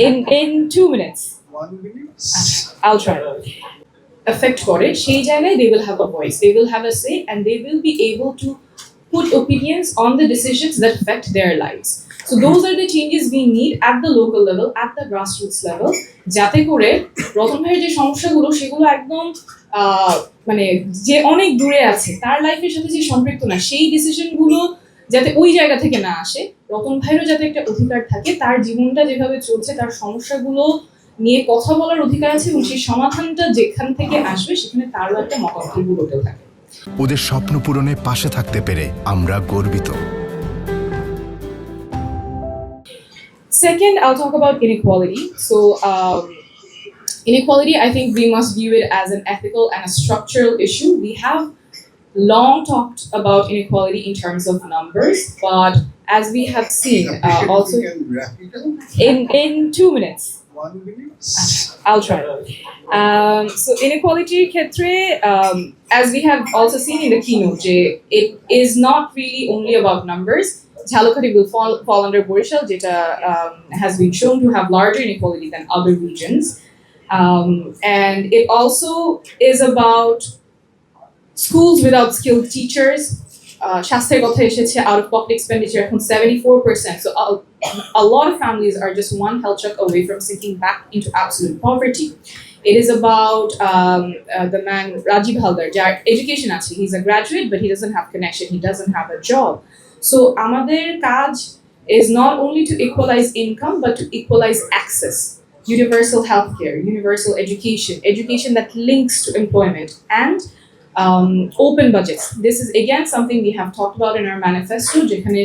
in 2 minutes. 1 minute. I'll try. Affect করে সেই জায়গায় they will have a voice, they will have a say, and they will be able to put opinions on the decisions that affect their lives. So those are the changes we need at the local level, at the grassroots level, যাতে করে রতন ভাইয়ের যে সমস্যাগুলো সেগুলো একদম মানে যে অনেক দূরে আছে তার লাইফের সাথে যে সম্পৃক্ত না সেই ডিসিশনগুলো যাতে ওই জায়গা থেকে না আসে, রতন ভাইয়েরও যাতে একটা অধিকার থাকে, তার জীবনটা যেভাবে চলছে তার সমস্যাগুলো নিয়ে কথা বলার অধিকার আছে এবং সেই সমাধানটা যেখান থেকে আসবে সেখানে তারও একটা মতামত হতে থাকে। ওদের স্বপ্ন পূরণে পাশে থাকতে পেরে আমরা গর্বিত। Second, I'll talk about inequality. So inequality, I think we must view it as an ethical and a structural issue. We have long talked about inequality in terms of numbers, but as we have seen also in 2 minutes. 1 minute. I'll try. So inequality khetre, as we have also seen in the keynote, it is not really only about numbers. Jhalokari will fall under Borishal, jeta has been shown to have larger inequality than other regions. And it also is about schools without skilled teachers. Shastre kotha esheche, out of pocket expenditure এখন 74%. So a lot of families are just one health check away from sinking back into absolute poverty. It is about the man Rajiv Haldar, jar education ache, he's a graduate but he doesn't have connection, he doesn't have a job. So amader kaj is not only to equalize income but to equalize access, universal healthcare, universal education that links to employment, and open budgets. This is again something we have talked about in our manifesto, যেখানে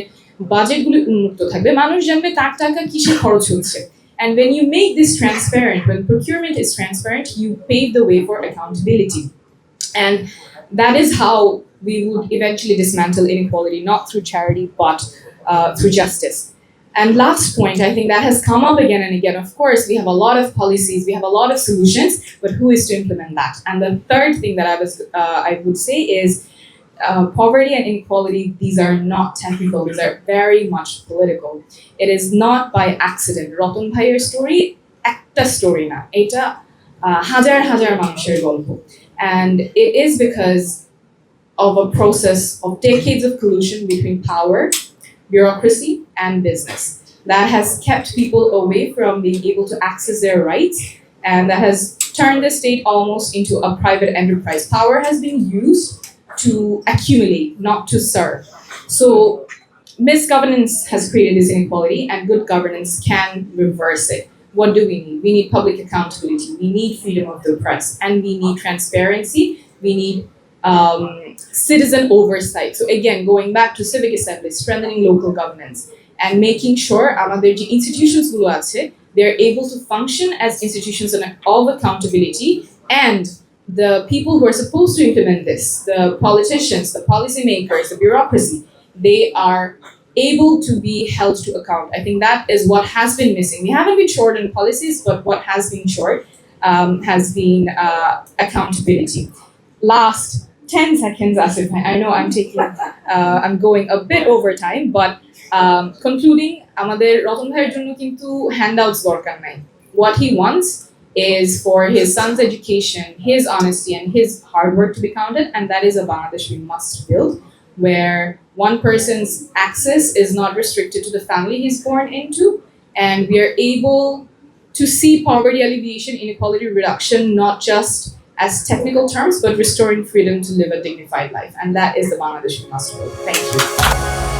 বাজেটগুলো উন্মুক্ত থাকবে, মানুষ জানবে তার টাকা কিসে খরচ হচ্ছে। And when you make this transparent, when procurement is transparent, you pave the way for accountability. And that is how we would eventually dismantle inequality, not through charity, but through justice. And last point, I think that has come up again and again. Of course, we have a lot of policies, we have a lot of solutions, but who is to implement that? And the third thing that I would say is poverty and inequality, these are not technical, these are very much political. It is not by accident. Rotan Bhaiyer story, ekta story na. Eta hajar hajar manusher golpo. And it is because of a process of decades of collusion between power, bureaucracy, and business that has kept people away from being able to access their rights, and that has turned the state almost into a private enterprise. Power has been used to accumulate, not to serve. So misgovernance has created this inequality, and good governance can reverse it. What do we need? We need public accountability, we need freedom of the press, and we need transparency, we need citizen oversight. So again, going back to civic assembly, strengthening local governance, and making sure amader je institutions gulo ache, they're able to function as institutions of accountability, and the people who are supposed to implement this, the politicians, the policymakers, the bureaucracy, they are able to be held to account. I think that is what has been missing. We haven't been short in policies, but what has been short has been accountability. Last 10 seconds, Asif. I know I'm going a bit over time, but concluding, আমাদের রতন ভাইয়ের জন্য কিন্তু handouts দরকার নাই. What he wants is for his son's education, his honesty, and his hard work to be counted, and that is a Bangladesh we must build, where one person's access is not restricted to the family he's born into, and we are able to see poverty alleviation, inequality reduction, not just as technical terms, but restoring freedom to live a dignified life. And that is the Bangladesh we must build. Thank you.